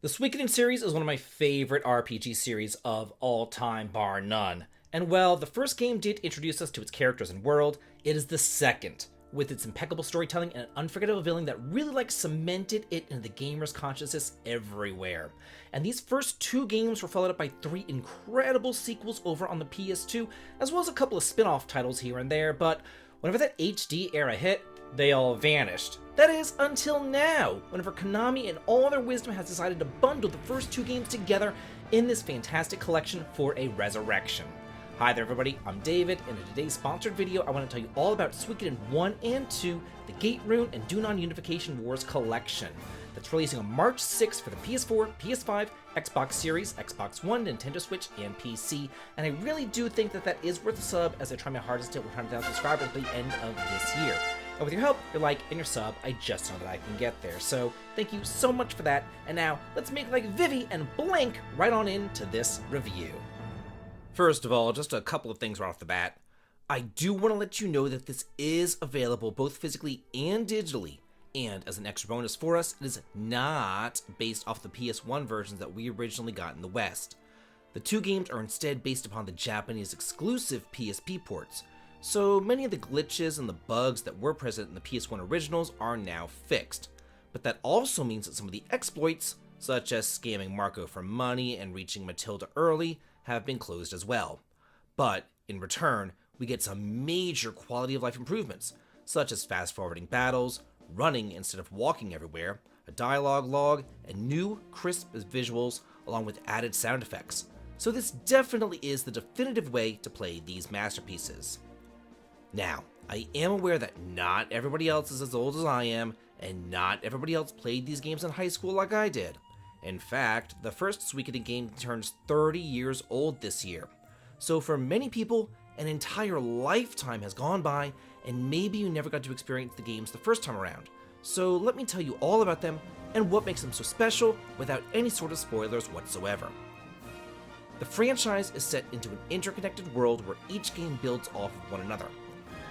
The Suikoden series is one of my favorite RPG series of all time, bar none. And while the first game did introduce us to its characters and world, it is the second, with its impeccable storytelling and an unforgettable villain that really cemented it into the gamer's consciousness everywhere. And these first two games were followed up by three incredible sequels over on the PS2, as well as a couple of spin-off titles here and there, but whenever that HD era hit, they all vanished. That is, until now, whenever Konami in all their wisdom has decided to bundle the first two games together in this fantastic collection for a resurrection. Hi there everybody, I'm David, and in today's sponsored video I want to tell you all about Suikoden I and II, the Gate Rune and Dunon Unification Wars collection, that's releasing on March 6th for the PS4, PS5, Xbox Series, Xbox One, Nintendo Switch, and PC, and I really do think that is worth a sub as I try my hardest to hit 100,000 subscribers by the end of this year. And with your help, your like, and your sub, I just know that I can get there. So thank you so much for that. And now let's make like Vivi and blink right on into this review. First of all, just a couple of things right off the bat. I do want to let you know that this is available both physically and digitally. And as an extra bonus for us, it is not based off the PS1 versions that we originally got in the West. The two games are instead based upon the Japanese exclusive PSP ports. So many of the glitches and the bugs that were present in the PS1 originals are now fixed. But that also means that some of the exploits, such as scamming Marco for money and reaching Matilda early, have been closed as well. But in return, we get some major quality of life improvements, such as fast forwarding battles, running instead of walking everywhere, a dialogue log, and new crisp visuals along with added sound effects. So this definitely is the definitive way to play these masterpieces. Now, I am aware that not everybody else is as old as I am, and not everybody else played these games in high school like I did. In fact, the first Suikoden game turns 30 years old this year. So for many people, an entire lifetime has gone by, and maybe you never got to experience the games the first time around. So let me tell you all about them, and what makes them so special without any sort of spoilers whatsoever. The franchise is set into an interconnected world where each game builds off of one another.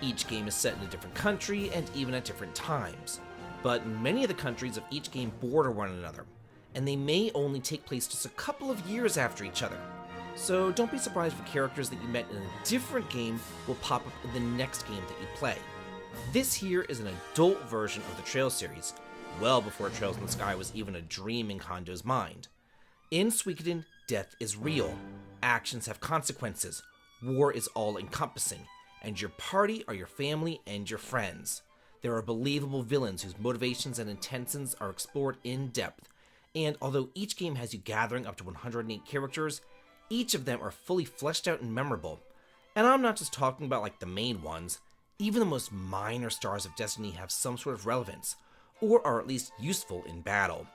Each game is set in a different country and even at different times, but many of the countries of each game border one another, and they may only take place just a couple of years after each other. So don't be surprised if characters that you met in a different game will pop up in the next game that you play. This here is an adult version of the Trails series, well before Trails in the Sky was even a dream in Kondo's mind. In Suikoden, death is real, actions have consequences, war is all-encompassing, and your party are your family and your friends. There are believable villains whose motivations and intentions are explored in depth, and although each game has you gathering up to 108 characters, each of them are fully fleshed out and memorable. And I'm not just talking about like the main ones, even the most minor stars of Destiny have some sort of relevance, or are at least useful in battle.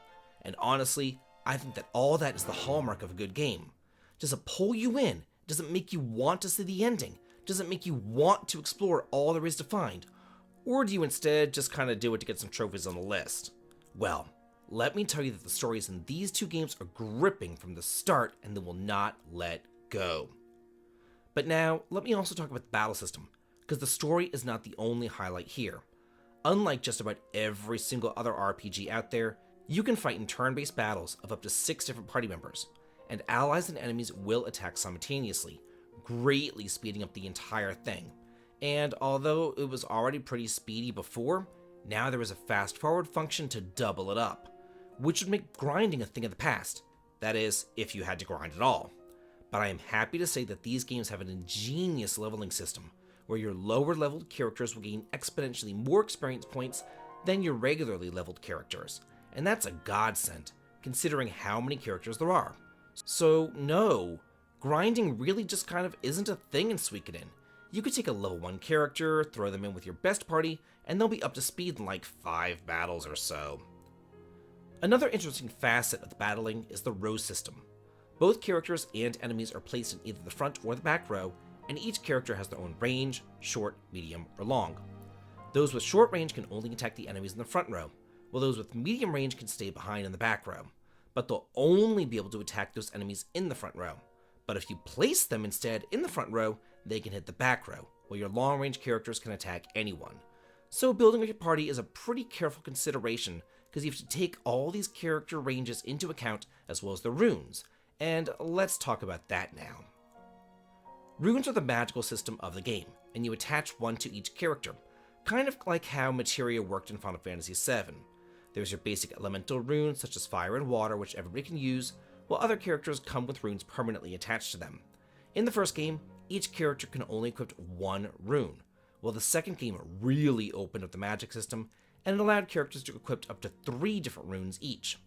And honestly, I think that all that is the hallmark of a good game. Does it pull you in? Does it make you want to see the ending? Does it make you want to explore all there is to find? Or do you instead just kind of do it to get some trophies on the list? Well, let me tell you that the stories in these two games are gripping from the start and they will not let go. But now, let me also talk about the battle system, because the story is not the only highlight here. Unlike just about every single other RPG out there, you can fight in turn-based battles of up to 6 different party members, and allies and enemies will attack simultaneously, greatly speeding up the entire thing. And although it was already pretty speedy before, now there is a fast forward function to double it up, which would make grinding a thing of the past. That is, if you had to grind at all. But I am happy to say that these games have an ingenious leveling system, where your lower leveled characters will gain exponentially more experience points than your regularly leveled characters. And that's a godsend, considering how many characters there are. So no, grinding really just kind of isn't a thing in Suikoden. You could take a level 1 character, throw them in with your best party, and they'll be up to speed in like 5 battles or so. Another interesting facet of the battling is the row system. Both characters and enemies are placed in either the front or the back row, and each character has their own range, short, medium, or long. Those with short range can only attack the enemies in the front row, while those with medium range can stay behind in the back row, but they'll only be able to attack those enemies in the front row. But if you place them instead in the front row, they can hit the back row, while your long-range characters can attack anyone. So building up your party is a pretty careful consideration, because you have to take all these character ranges into account as well as the runes, and let's talk about that now. Runes are the magical system of the game, and you attach one to each character, kind of like how materia worked in Final Fantasy VII. There's your basic elemental runes such as fire and water, which everybody can use, while other characters come with runes permanently attached to them. In the first game, each character can only equip one rune, while the second game really opened up the magic system and it allowed characters to equip up to 3 different runes each.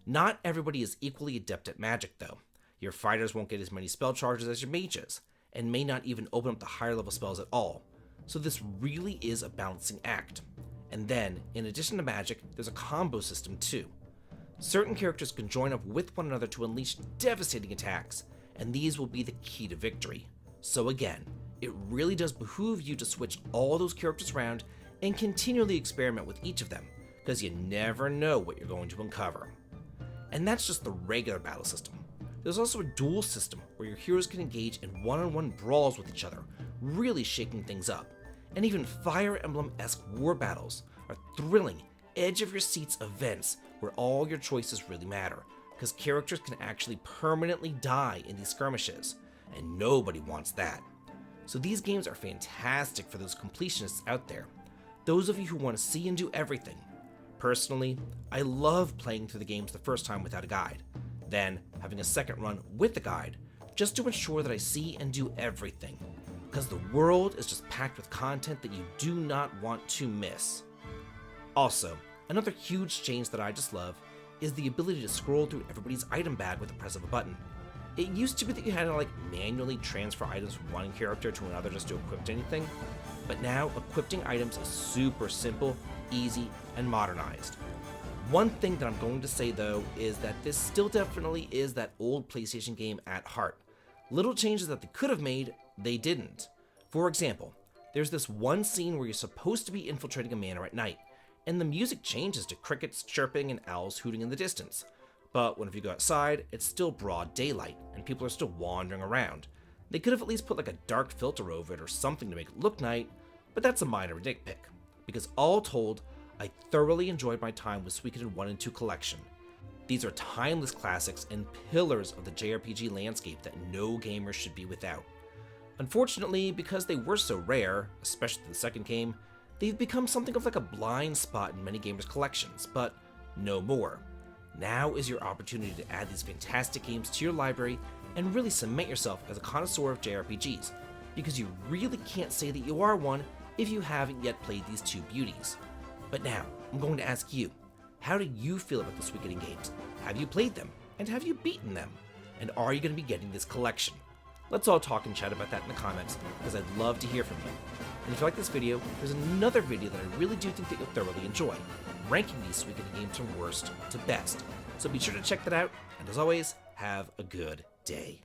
Not everybody is equally adept at magic though. Your fighters won't get as many spell charges as your mages, and may not even open up the higher level spells at all, so this really is a balancing act. And then, in addition to magic, there's a combo system too. Certain characters can join up with one another to unleash devastating attacks, and these will be the key to victory. So again, it really does behoove you to switch all those characters around and continually experiment with each of them, because you never know what you're going to uncover. And that's just the regular battle system. There's also a duel system where your heroes can engage in one-on-one brawls with each other, really shaking things up. And even Fire Emblem-esque war battles are thrilling, edge-of-your-seats events where all your choices really matter, because characters can actually permanently die in these skirmishes, and nobody wants that. So these games are fantastic for those completionists out there, those of you who want to see and do everything. Personally, I love playing through the games the first time without a guide, then having a second run with the guide, just to ensure that I see and do everything, because the world is just packed with content that you do not want to miss. Also, another huge change that I just love is the ability to scroll through everybody's item bag with the press of a button. It used to be that you had to manually transfer items from one character to another just to equip anything, but now equipping items is super simple, easy, and modernized. One thing that I'm going to say though is that this still definitely is that old PlayStation game at heart. Little changes that they could have made, they didn't. For example, there's this one scene where you're supposed to be infiltrating a manor at night, and the music changes to crickets chirping and owls hooting in the distance. But when if you go outside, it's still broad daylight, and people are still wandering around. They could have at least put a dark filter over it or something to make it look night, but that's a minor nitpick, because all told, I thoroughly enjoyed my time with Suikoden I and II collection. These are timeless classics and pillars of the JRPG landscape that no gamer should be without. Unfortunately, because they were so rare, especially the second game, they've become something of a blind spot in many gamers' collections, but no more. Now is your opportunity to add these fantastic games to your library and really cement yourself as a connoisseur of JRPGs, because you really can't say that you are one if you haven't yet played these two beauties. But now, I'm going to ask you, how do you feel about the Suikoden games? Have you played them? And have you beaten them? And are you going to be getting this collection? Let's all talk and chat about that in the comments, because I'd love to hear from you. And if you like this video, there's another video that I really do think that you'll thoroughly enjoy, ranking these Suikoden games from worst to best. So be sure to check that out, and as always, have a good day.